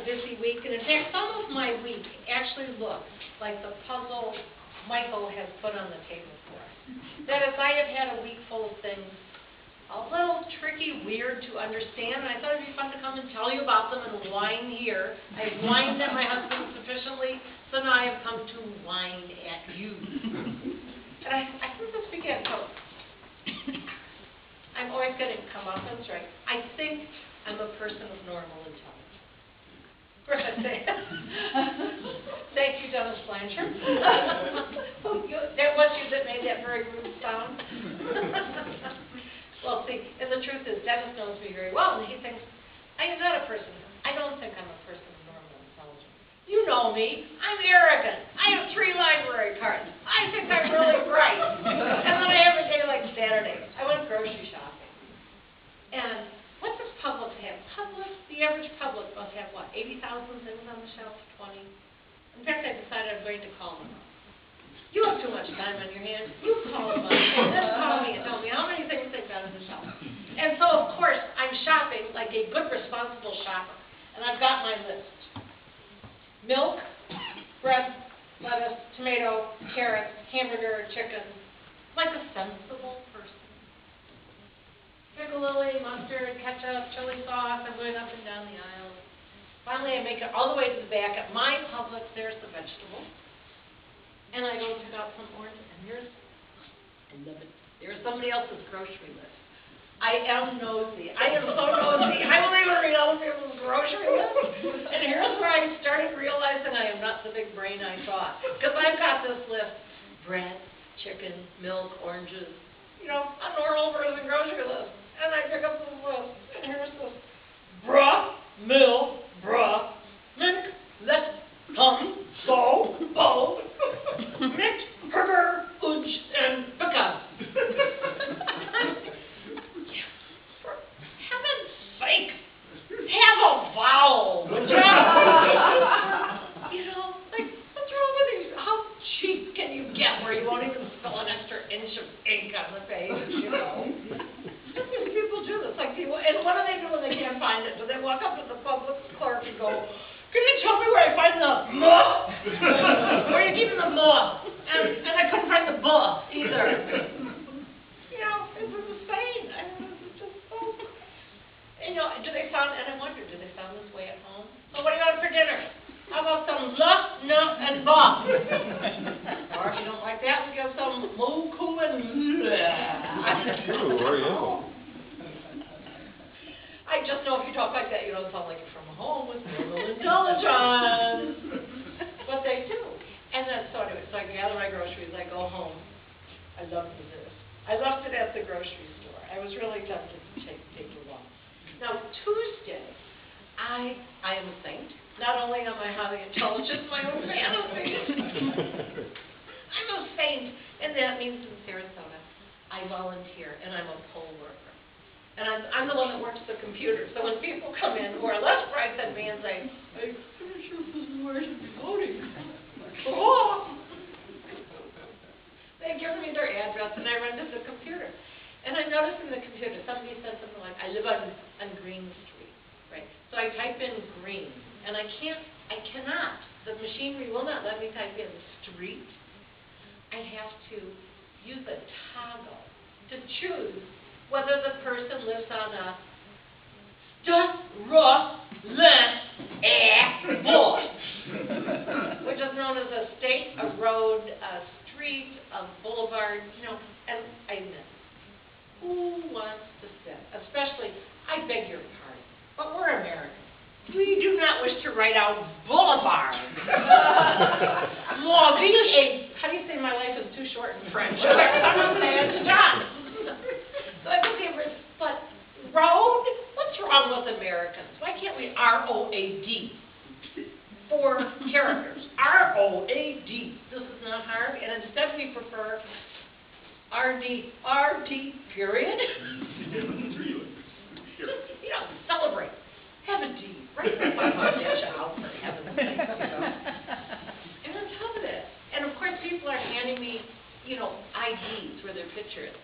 a busy week, and in fact, some of my week actually looks like the puzzle Michael has put on the table for us. That is, I have had a week full of things a little tricky, weird to understand, and I thought it'd be fun to come and tell you about them and whine here. I've whined at my husband sufficiently, so now I have come to whine at you. And I think this began, so I'm always getting comeuppance, right? I think I'm a person of normal intelligence. Thank you, Dennis Blanchard. That was you that made that very rude sound. Well, see, and the truth is, Dennis knows me very well, and he thinks I am not a person. I don't think I'm a person of normal intelligence. You know me. I'm arrogant. I have 3 library cards. I think I'm really bright. And then I have a day like Saturday. I went grocery shopping. And what does Publix have? Publix, the average Publix must have, what, 80,000 things on the shelf? 20? In fact, I decided I'm going to call them up. You have too much time on your hands. You call them up. And just call me and tell me how many things they've got on the shelf. And so, of course, I'm shopping like a good, responsible shopper. And I've got my list. Milk, bread, lettuce, tomato, carrots, hamburger, chicken. Like a sensible person. Piccalilli, mustard, ketchup, chili sauce. I'm going up and down the aisle. Finally, I make it all the way to the back. At my Publix, there's the vegetables. And I go pick out some oranges. And I love it. There's somebody else's grocery list. I am nosy. I am so nosy. I will even read other people's grocery list. And here's where I started realizing I am not the big brain I thought. Because I've got this list. Bread, chicken, milk, oranges. You know, a normal person grocery list. And I pick up this list. And here's this. Bruh, milk, bruh, milk, let, so, bo, mit, burger, uj, and pecan. For heaven's sake, have a vowel, would you? You know, like, what's wrong with you? How cheap can you get where you won't even spill an extra inch of ink on the page, you know? These people do this, like people, and what do they do when they can't find it? Do they walk up to the Publix clerk and go, "Can you tell me where I find the muh? Where are you keeping the muh?" And I couldn't find the buh either. You know, it's insane. I mean, it's just so. And, you know, do they sound? And I wonder, do they sound this way at home? So what do you want for dinner? How about some luh, nuh, and bah? Or if you don't like that, we got some moo, coo, and bleh. Ooh, Oriental. I just know if you talk like that, you don't sound like you're from home with normal intelligence. But they do. And then, so anyway, so I gather my groceries, I go home. I loved this. I left it at the grocery store. I was really tempted to take a walk. Now, Tuesday, I am a saint. Not only am I highly intelligent, my own fantasy. I'm a saint, and that means in Sarasota, I volunteer, and I'm a poll worker. And I'm the one that works the computer. So when people come in who are less bright than me and say, "I'm pretty sure this is where I should be voting," oh! They give me their address, and I run to the computer. And I notice in the computer, somebody said something like, "I live on Green Street," right? So I type in Green. And I cannot, the machinery will not let me type in street. I have to use a toggle to choose whether the person lives on a which is known as a state, a road, a street, a boulevard, you know, and I admit, who wants to sit? Especially, I beg your pardon, but we're Americans. We do not wish to write out boulevard. How do you say my life is too short in French? I'm going to say it's done. So I put the words, but road? What's wrong with Americans? Why can't we R-O-A-D? 4 characters. R-O-A-D. This is not hard, and instead we prefer R-D. R-D, period. You know, celebrate. Have a D. Right in my mustache out, for heaven's sake, you know. And on top of that, and of course people are handing me, you know, IDs where their picture is.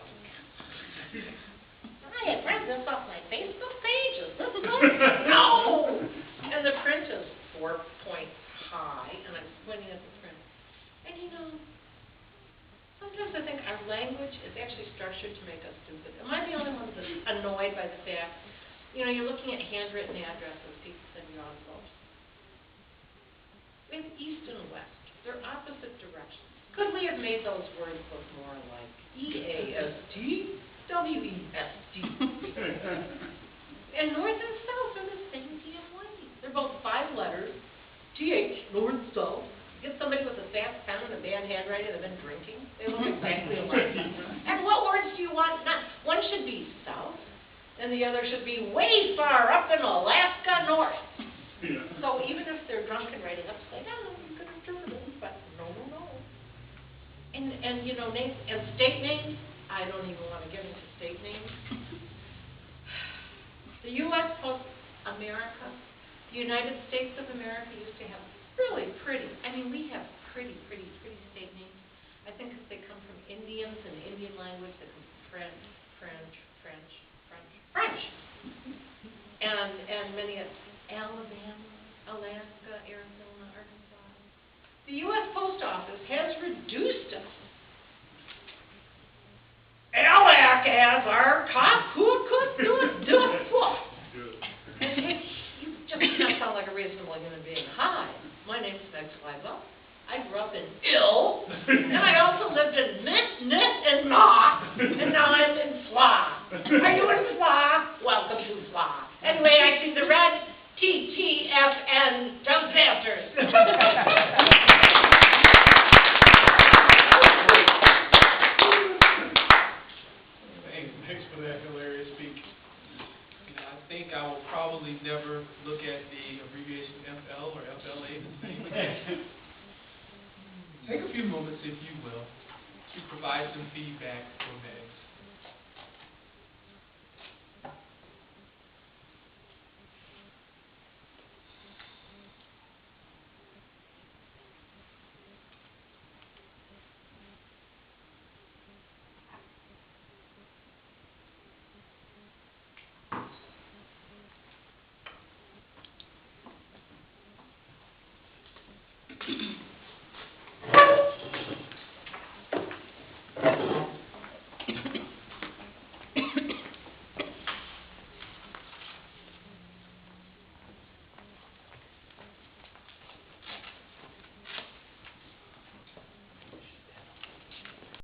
I had read this off my Facebook page. Is this good? No! And the print is 4 points high, and I'm pointing at the print. And you know, sometimes I think our language is actually structured to make us stupid. Am I the only one that's annoyed by the fact, you know, you're looking at handwritten addresses, people send you envelopes. We have east and west. They're opposite directions. Could we have made those words look more like E-A-S-T, W-E-S-T? And north and south are the same damn way. They're both 5 letters, T-H, north, south. Get somebody with a fast pen and a bad handwriting that have been drinking. They look exactly alike. And what words do you want? One should be south, and the other should be way far up in Alaska north. Yeah. So even if they're drunk and writing upside down, you could interpret it, but no. And you know, names and state names, I don't even want to get into state names. The U.S. Post America, the United States of America used to have really pretty, I mean, we have pretty state names. I think because they come from Indians and Indian language, they come from French. And many of Alabama, Alaska, Arizona, Arkansas. The U.S. Post Office has reduced us. ALAC as our cop who could do it for. And you just can't sound like a reasonable human being. Hi, my name is Meigs. I grew up in Ill, and I also lived in Nit, and Ma, and now I'm in Fla. Are you in Fla? Welcome to Fla. Anyway, I see the red TTFN disasters. Thanks for that hilarious speak. I think I will probably never look at the abbreviation FL or FLA the same again. Take a few moments, if you will, to provide some feedback for Meigs.